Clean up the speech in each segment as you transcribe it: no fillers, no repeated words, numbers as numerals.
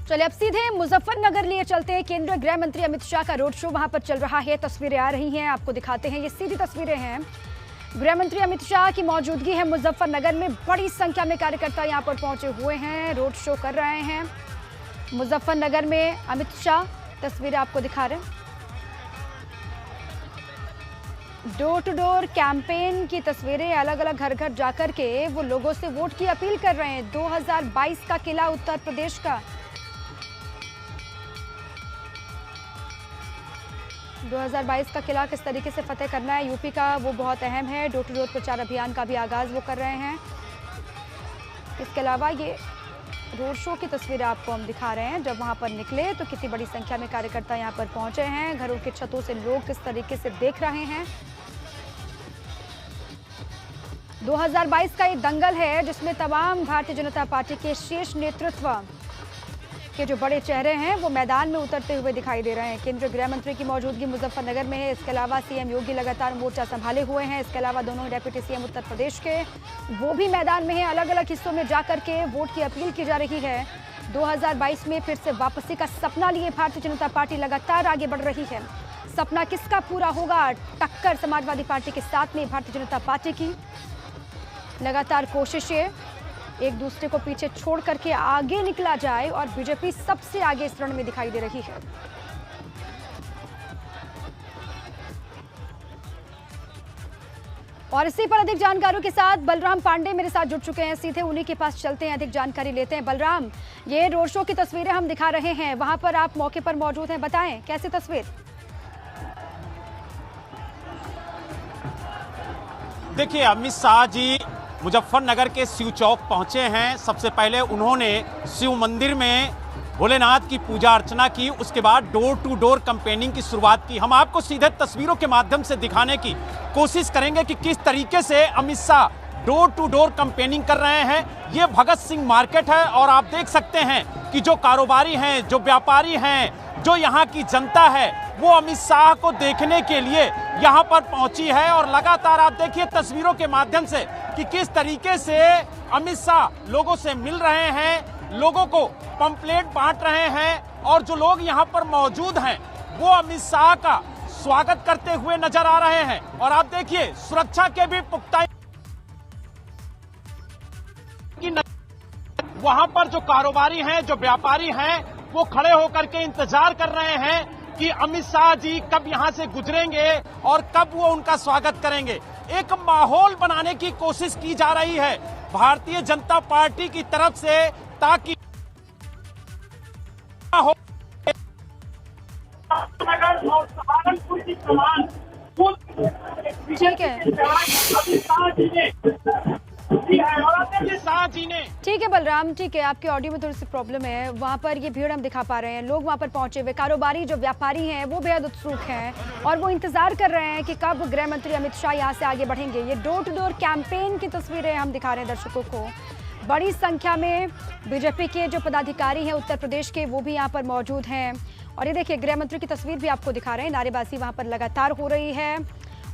चलिए अब सीधे मुजफ्फरनगर लिए चलते हैं। केंद्रीय गृह मंत्री अमित शाह का रोड शो वहां पर चल रहा है। तस्वीरें आ रही हैं, आपको दिखाते हैं। ये सीधी तस्वीरें हैं। गृह मंत्री अमित शाह की मौजूदगी है मुजफ्फरनगर में। बड़ी संख्या में कार्यकर्ता यहां पर पहुंचे हुए हैं, रोड शो कर रहे हैं मुजफ्फरनगर में अमित शाह। तस्वीरें आपको दिखा रहे हैं। डोर टू डोर कैंपेन की तस्वीरें, अलग अलग घर घर जाकर के वो लोगों से वोट की अपील कर रहे हैं। 2022 का किला उत्तर प्रदेश का 2022 का किला किस तरीके से फतेह करना है यूपी का, वो बहुत अहम है। डोर टू डोर प्रचार अभियान का भी आगाज वो कर रहे हैं। इसके अलावा ये रोड शो की तस्वीरें आपको हम दिखा रहे हैं। जब वहां पर निकले तो कितनी बड़ी संख्या में कार्यकर्ता यहां पर पहुंचे हैं। घरों की छतों से लोग किस तरीके से देख रहे हैं। 2022 का ये दंगल है जिसमें तमाम भारतीय जनता पार्टी के शीर्ष नेतृत्व के जो बड़े चेहरे हैं वो मैदान में उतरते हुए दिखाई दे रहे हैं। केंद्रीय गृह मंत्री की मौजूदगी मुजफ्फरनगर में है। इसके अलावा सीएम योगी लगातार मोर्चा संभाले हुए हैं। इसके अलावा दोनों डेप्यूटी सीएम उत्तर प्रदेश के वो भी मैदान में हैं। अलग अलग हिस्सों में जाकर के वोट की अपील की जा रही है। 2022 में फिर से वापसी का सपना लिए भारतीय जनता पार्टी लगातार आगे बढ़ रही है। सपना किसका पूरा होगा? टक्कर समाजवादी पार्टी के साथ में भारतीय जनता पार्टी की लगातार कोशिशें, एक दूसरे को पीछे छोड़ करके आगे निकला जाए और बीजेपी सबसे आगे इस रण में दिखाई दे रही है। और इसी पर अधिक जानकारियों के साथ बलराम पांडे मेरे साथ जुड़ चुके हैं। सीधे उन्हीं के पास चलते हैं, अधिक जानकारी लेते हैं। बलराम, ये रोड शो की तस्वीरें हम दिखा रहे हैं, वहां पर आप मौके पर मौजूद हैं, बताएं कैसी तस्वीर? देखिए, अमित शाह जी मुजफ्फरनगर के शिव चौक पहुंचे हैं। सबसे पहले उन्होंने शिव मंदिर में भोलेनाथ की पूजा अर्चना की। उसके बाद डोर टू डोर कैंपेनिंग की शुरुआत की। हम आपको सीधे तस्वीरों के माध्यम से दिखाने की कोशिश करेंगे कि किस तरीके से Amit Shah door to door campaigning कर रहे हैं। ये भगत सिंह मार्केट है और आप देख सकते हैं कि जो कारोबारी हैं, जो व्यापारी हैं, जो यहाँ की जनता है, वो अमित शाह को देखने के लिए यहाँ पर पहुंची है। और लगातार आप देखिए तस्वीरों के माध्यम से कि किस तरीके से अमित शाह लोगों से मिल रहे हैं, लोगों को पंपलेट बांट रहे हैं। और जो लोग यहाँ पर मौजूद हैं वो अमित शाह का स्वागत करते हुए नजर आ रहे हैं। और आप देखिए सुरक्षा के भी पुख्ता वहां पर जो कारोबारी हैं, जो व्यापारी हैं, वो खड़े होकर के इंतजार कर रहे हैं कि अमित शाह जी कब यहां से गुजरेंगे और कब वो उनका स्वागत करेंगे। एक माहौल बनाने की कोशिश की जा रही है भारतीय जनता पार्टी की तरफ से, ताकि ठीक है, ठीक है बलराम, ठीक है। आपके ऑडियो में थोड़ी सी प्रॉब्लम है। वहाँ पर ये भीड़ हम दिखा पा रहे हैं, लोग वहाँ पर पहुंचे हुए, कारोबारी जो व्यापारी हैं वो बेहद उत्सुक हैं और वो इंतजार कर रहे हैं कि कब गृह मंत्री अमित शाह यहाँ से आगे बढ़ेंगे। ये डोर टू डोर कैंपेन की तस्वीरें हम दिखा रहे हैं दर्शकों को। बड़ी संख्या में बीजेपी के जो पदाधिकारी हैं उत्तर प्रदेश के, वो भी यहाँ पर मौजूद हैं। और ये देखिए गृह मंत्री की तस्वीर भी आपको दिखा रहे हैं। नारेबाजी वहाँ पर लगातार हो रही है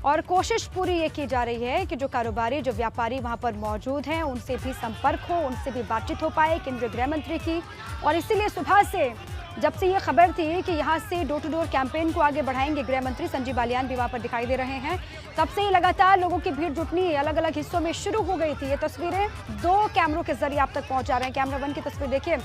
और कोशिश पूरी ये की जा रही है कि जो कारोबारी, जो व्यापारी वहां पर मौजूद हैं, उनसे भी संपर्क हो, उनसे भी बातचीत हो पाए केंद्रीय गृह मंत्री की। और इसीलिए सुबह से जब से ये खबर थी कि यहाँ से डोर टू डोर कैंपेन को आगे बढ़ाएंगे गृह मंत्री, संजीव बालियान भी वहाँ पर दिखाई दे रहे हैं, तब से ही लगातार लोगों की भीड़ जुटनी अलग अलग हिस्सों में शुरू हो गई थी। ये तस्वीरें 2 कैमरों के जरिए आप तक पहुँचा रहे हैं। कैमरा 1 की तस्वीर देखिए,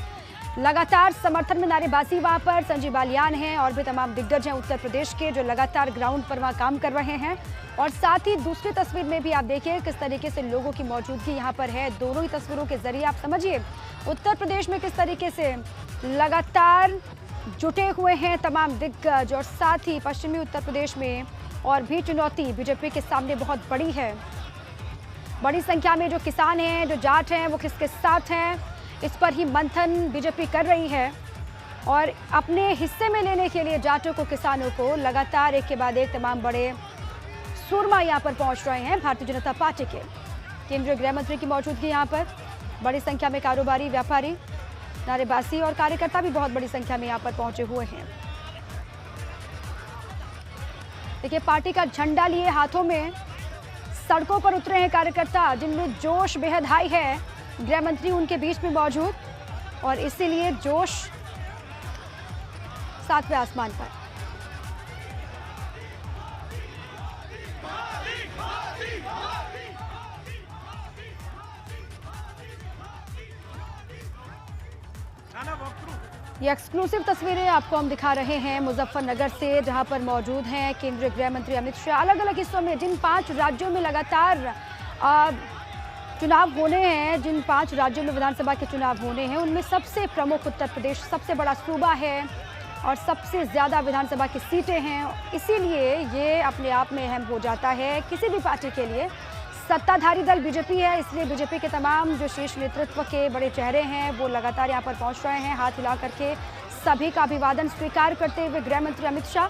लगातार समर्थन में नारेबाजी वहां पर संजीव बालियान हैं और भी तमाम दिग्गज हैं उत्तर प्रदेश के जो लगातार ग्राउंड पर वहां काम कर रहे हैं। और साथ ही दूसरी तस्वीर में भी आप देखिए किस तरीके से लोगों की मौजूदगी यहां पर है। दोनों ही तस्वीरों के जरिए आप समझिए उत्तर प्रदेश में किस तरीके से लगातार जुटे हुए हैं तमाम दिग्गज। और साथ ही पश्चिमी उत्तर प्रदेश में और भी चुनौती बीजेपी के सामने बहुत बड़ी है। बड़ी संख्या में जो किसान हैं, जो जाट हैं, वो किसके साथ हैं, इस पर ही मंथन बीजेपी कर रही है। और अपने हिस्से में लेने के लिए जाटों को, किसानों को लगातार एक के बाद एक तमाम बड़े सुरमा यहाँ पर पहुँच रहे हैं भारतीय जनता पार्टी के। केंद्रीय गृह मंत्री की मौजूदगी यहाँ पर, बड़ी संख्या में कारोबारी, व्यापारी, नारेबाजी और कार्यकर्ता भी बहुत बड़ी संख्या में यहाँ पर पहुंचे हुए हैं। देखिए पार्टी का झंडा लिए हाथों में सड़कों पर उतरे हैं कार्यकर्ता, जिनमें जोश बेहद हाई है। गृह मंत्री उनके बीच में मौजूद और इसीलिए जोश सातवें आसमान पर। ये एक्सक्लूसिव तस्वीरें आपको हम दिखा रहे हैं मुजफ्फरनगर से, जहां पर मौजूद हैं केंद्रीय गृह मंत्री अमित शाह। अलग अलग हिस्सों में जिन 5 राज्यों में लगातार चुनाव होने हैं, जिन 5 राज्यों में विधानसभा के चुनाव होने हैं, उनमें सबसे प्रमुख उत्तर प्रदेश सबसे बड़ा सूबा है और सबसे ज़्यादा विधानसभा की सीटें हैं। इसीलिए ये अपने आप में अहम हो जाता है किसी भी पार्टी के लिए। सत्ताधारी दल बीजेपी है, इसलिए बीजेपी के तमाम जो शीर्ष नेतृत्व के बड़े चेहरे हैं वो लगातार यहाँ पर पहुँच रहे हैं, हाथ हिला करके सभी का अभिवादन स्वीकार करते हुए गृह मंत्री अमित शाह।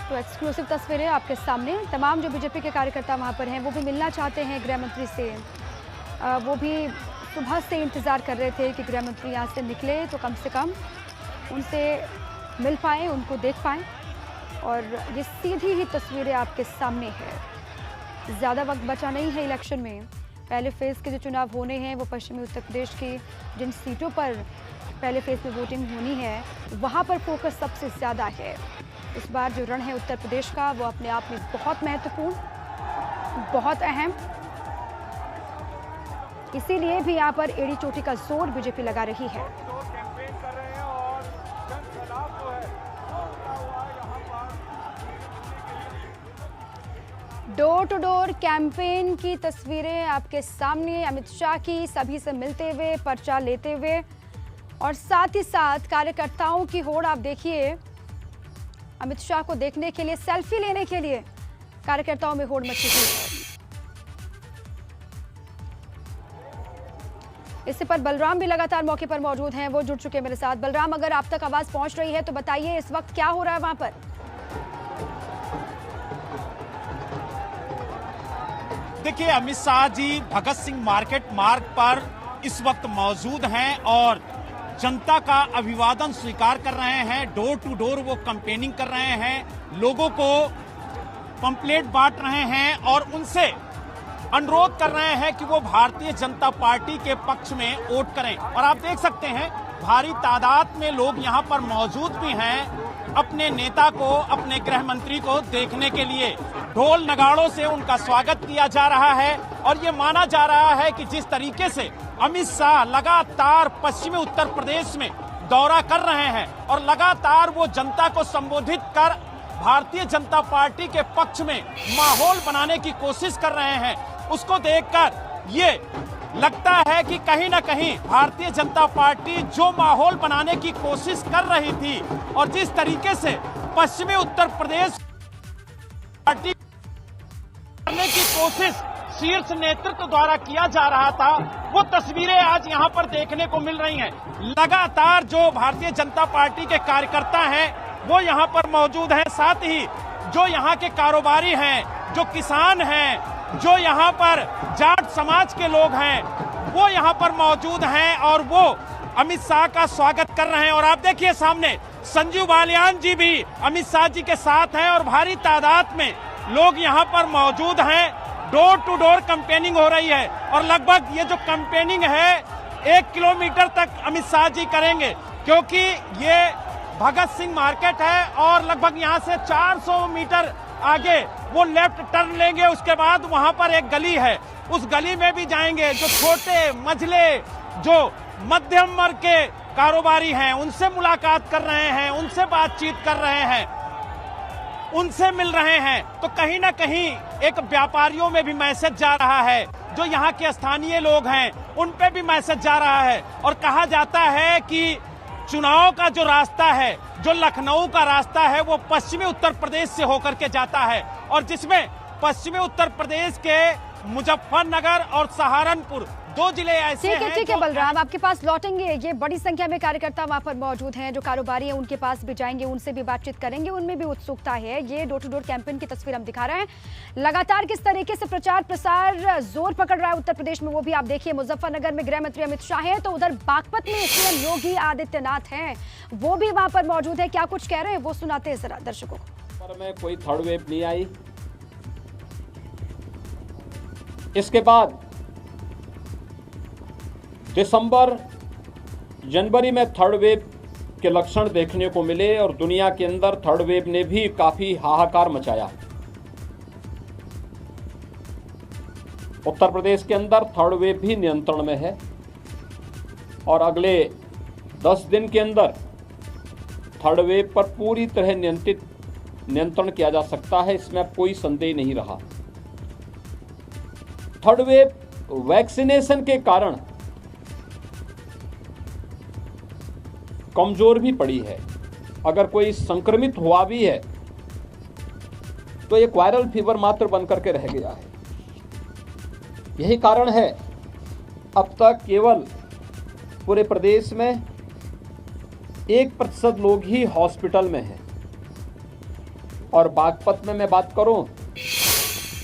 तो एक्सक्लूसिव तस्वीरें आपके सामने। तमाम जो बीजेपी के कार्यकर्ता वहाँ पर हैं वो भी मिलना चाहते हैं गृह मंत्री से। वो भी सुबह से इंतज़ार कर रहे थे कि गृह मंत्री यहाँ से निकले तो कम से कम उनसे मिल पाएँ, उनको देख पाएँ। और ये सीधी ही तस्वीरें आपके सामने है। ज़्यादा वक्त बचा नहीं है इलेक्शन में। पहले फेज़ के जो चुनाव होने हैं वो पश्चिमी उत्तर प्रदेश की जिन सीटों पर पहले फेज़ में वोटिंग होनी है वहाँ पर फोकस सबसे ज़्यादा है। इस बार जो रण है उत्तर प्रदेश का वो अपने आप में बहुत महत्वपूर्ण, बहुत अहम। इसीलिए भी यहाँ पर एड़ी चोटी का जोर बीजेपी लगा रही है। डोर टू डोर कैंपेन की तस्वीरें आपके सामने, अमित शाह की सभी से मिलते हुए, पर्चा लेते हुए, और साथ ही साथ कार्यकर्ताओं की होड़ आप देखिए। अमित शाह को देखने के लिए, सेल्फी लेने के लिए कार्यकर्ताओं में होड़ मची हुई है। इससे पर बलराम भी लगातार मौके पर मौजूद हैं, वो जुड़ चुके हैं मेरे साथ। बलराम, अगर आप तक आवाज पहुंच रही है तो बताइए इस वक्त क्या हो रहा है वहां पर? देखिए, अमित शाह जी भगत सिंह मार्केट मार्ग पर इस वक्त मौजूद हैं और जनता का अभिवादन स्वीकार कर रहे हैं। डोर टू डोर वो कैंपेनिंग कर रहे हैं, लोगों को पंपलेट बांट रहे हैं और उनसे अनुरोध कर रहे हैं कि वो भारतीय जनता पार्टी के पक्ष में वोट करें। और आप देख सकते हैं भारी तादाद में लोग यहाँ पर मौजूद भी हैं अपने नेता को, अपने गृह मंत्री को देखने के लिए। ढोल नगाड़ों से उनका स्वागत किया जा रहा है और ये माना जा रहा है कि जिस तरीके से अमित शाह लगातार पश्चिमी उत्तर प्रदेश में दौरा कर रहे हैं और लगातार वो जनता को संबोधित कर भारतीय जनता पार्टी के पक्ष में माहौल बनाने की कोशिश कर रहे हैं, उसको देखकर ये लगता है कि कहीं ना कहीं भारतीय जनता पार्टी जो माहौल बनाने की कोशिश कर रही थी और जिस तरीके से पश्चिमी उत्तर प्रदेश पार्टी करने की कोशिश शीर्ष नेतृत्व द्वारा किया जा रहा था, वो तस्वीरें आज यहाँ पर देखने को मिल रही हैं। लगातार जो भारतीय जनता पार्टी के कार्यकर्ता हैं वो यहाँ पर मौजूद हैं, साथ ही जो यहाँ के कारोबारी हैं, जो किसान हैं, जो यहाँ पर जाट समाज के लोग हैं, वो यहाँ पर मौजूद हैं और वो अमित शाह का स्वागत कर रहे हैं। और आप देखिए सामने संजीव बालियान जी भी अमित शाह जी के साथ हैं और भारी तादाद में लोग यहाँ पर मौजूद हैं। डोर टू डोर कैंपेनिंग हो रही है और लगभग ये जो कैंपेनिंग है 1 किलोमीटर तक अमित शाह जी करेंगे, क्योंकि ये भगत सिंह मार्केट है और लगभग यहाँ से 400 मीटर आगे वो लेफ्ट टर्न लेंगे। उसके बाद वहां पर एक गली है, उस गली में भी जाएंगे। जो छोटे मझले, जो मध्यम वर्ग के कारोबारी हैं, उनसे मुलाकात कर रहे हैं, उनसे बातचीत कर रहे हैं, उनसे मिल रहे हैं। तो कहीं ना कहीं एक व्यापारियों में भी मैसेज जा रहा है, जो यहाँ के स्थानीय लोग हैं उन पे भी मैसेज जा रहा है। और कहा जाता है कि चुनाव का जो रास्ता है, जो लखनऊ का रास्ता है, वो पश्चिमी उत्तर प्रदेश से होकर के जाता है और जिसमें पश्चिमी उत्तर प्रदेश के मुजफ्फरनगर और सहारनपुर 2 जिले ऐसे हैं। ठीक है बलराम, आपके पास लौटेंगे। ये बड़ी संख्या में कार्यकर्ता वहां पर मौजूद हैं, जो कारोबारी हैं उनके पास भी जाएंगे, उनसे भी बातचीत करेंगे, उनमें भी उत्सुकता है। ये डोर टू डोर कैंपेन की तस्वीर हम दिखा रहे हैं। लगातार किस तरीके से प्रचार प्रसार जोर पकड़ रहा है उत्तर प्रदेश में, वो भी आप देखिए। मुजफ्फरनगर में गृह मंत्री अमित शाह है, तो उधर बागपत में सीएम योगी आदित्यनाथ हैं, वो भी वहां पर मौजूद है। क्या कुछ कह रहे हैं वो सुनाते हैं जरा दर्शकों को। में कोई थर्ड वेव नहीं आई, इसके बाद दिसंबर जनवरी में थर्ड वेव के लक्षण देखने को मिले और दुनिया के अंदर थर्ड वेव ने भी काफ़ी हाहाकार मचाया। उत्तर प्रदेश के अंदर थर्ड वेव भी नियंत्रण में है और अगले 10 दिन के अंदर थर्ड वेव पर पूरी तरह नियंत्रण किया जा सकता है, इसमें अब कोई संदेह नहीं रहा। थर्ड वेव वैक्सीनेशन के कारण कमजोर भी पड़ी है। अगर कोई संक्रमित हुआ भी है तो एक वायरल फीवर मात्र बनकर के रह गया है। यही कारण है अब तक केवल पूरे प्रदेश में 1% लोग ही हॉस्पिटल में हैं। और बागपत में मैं बात करूं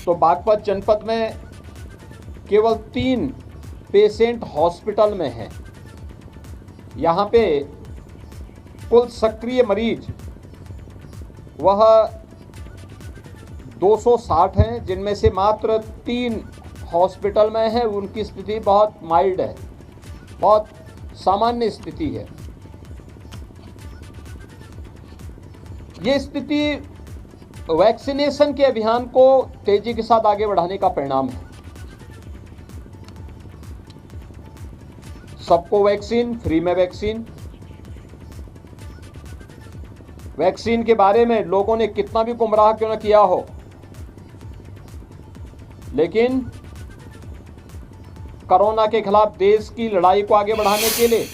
तो बागपत जनपद में केवल 3 पेशेंट हॉस्पिटल में हैं। यहाँ पे कुल सक्रिय मरीज वह 260 हैं, जिनमें से मात्र 3 हॉस्पिटल में है। उनकी स्थिति बहुत माइल्ड है, बहुत सामान्य स्थिति है। ये स्थिति वैक्सीनेशन के अभियान को तेजी के साथ आगे बढ़ाने का परिणाम है। सबको वैक्सीन, फ्री में वैक्सीन। वैक्सीन के बारे में लोगों ने कितना भी गुमराह क्यों न किया हो, लेकिन कोरोना के खिलाफ देश की लड़ाई को आगे बढ़ाने के लिए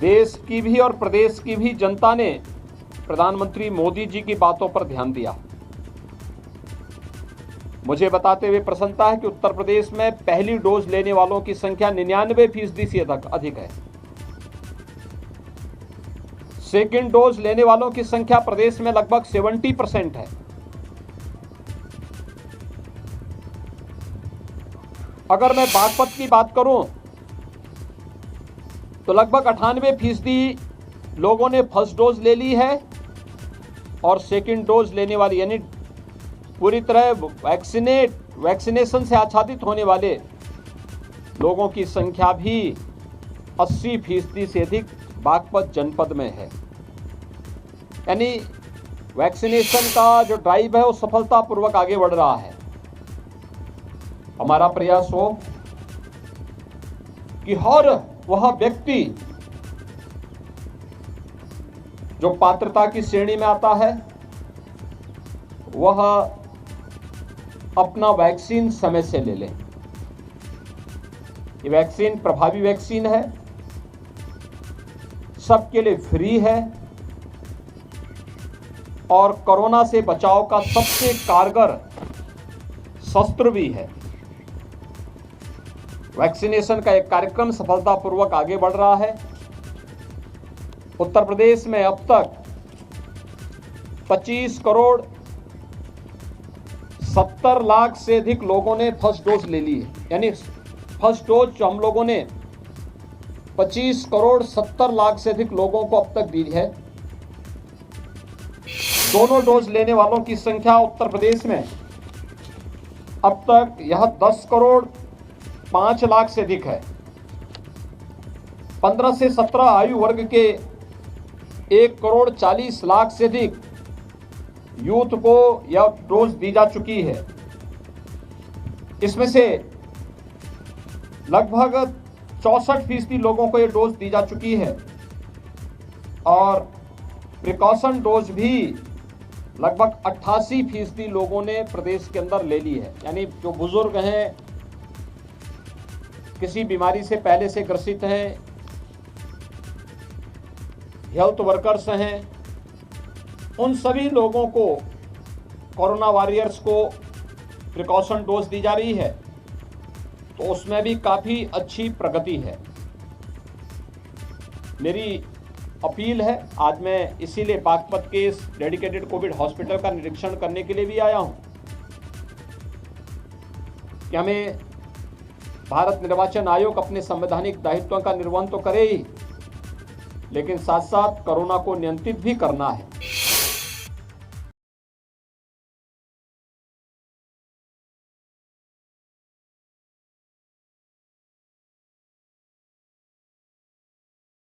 देश की भी और प्रदेश की भी जनता ने प्रधानमंत्री मोदी जी की बातों पर ध्यान दिया। मुझे बताते हुए प्रसन्नता है कि उत्तर प्रदेश में पहली डोज लेने वालों की संख्या 99% से अधिक है। सेकेंड डोज लेने वालों की संख्या प्रदेश में लगभग 70% है। अगर मैं बागपत की बात करूं तो लगभग 98% लोगों ने फर्स्ट डोज ले ली है और सेकेंड डोज लेने वाली यानी पूरी तरह वैक्सीनेशन से आच्छादित होने वाले लोगों की संख्या भी 80% से अधिक बागपत जनपद में है। यानी वैक्सीनेशन का जो ड्राइव है वो सफलतापूर्वक आगे बढ़ रहा है। हमारा प्रयास हो कि हर वह व्यक्ति जो पात्रता की श्रेणी में आता है वह अपना वैक्सीन समय से ले ले। ये वैक्सीन प्रभावी वैक्सीन है, सबके लिए फ्री है और कोरोना से बचाव का सबसे कारगर शस्त्र भी है। वैक्सीनेशन का एक कार्यक्रम सफलतापूर्वक आगे बढ़ रहा है। उत्तर प्रदेश में अब तक 25 करोड़ 70 लाख से अधिक लोगों ने फर्स्ट डोज ले ली है। यानी फर्स्ट डोज जो हम लोगों ने 25 करोड़ 70 लाख से अधिक लोगों को अब तक दी है। दोनों डोज लेने वालों की संख्या उत्तर प्रदेश में अब तक यह 10 करोड़ 5 लाख से अधिक है। 15 से 17 आयु वर्ग के 1 करोड़ 40 लाख से अधिक यूथ को यह डोज दी जा चुकी है। इसमें से लगभग 64% लोगों को यह डोज दी जा चुकी है और प्रिकॉशन डोज भी लगभग 88% लोगों ने प्रदेश के अंदर ले ली है। यानी जो बुजुर्ग हैं, किसी बीमारी से पहले से ग्रसित हैं, हेल्थ वर्कर्स हैं, उन सभी लोगों को, कोरोना वॉरियर्स को प्रिकॉशन डोज दी जा रही है, तो उसमें भी काफ़ी अच्छी प्रगति है। मेरी अपील है, आज मैं इसीलिए बागपत के इस डेडिकेटेड कोविड हॉस्पिटल का निरीक्षण करने के लिए भी आया हूं कि हमें भारत निर्वाचन आयोग अपने संवैधानिक दायित्वों का निर्वहन तो करे ही, लेकिन साथ साथ कोरोना को नियंत्रित भी करना है।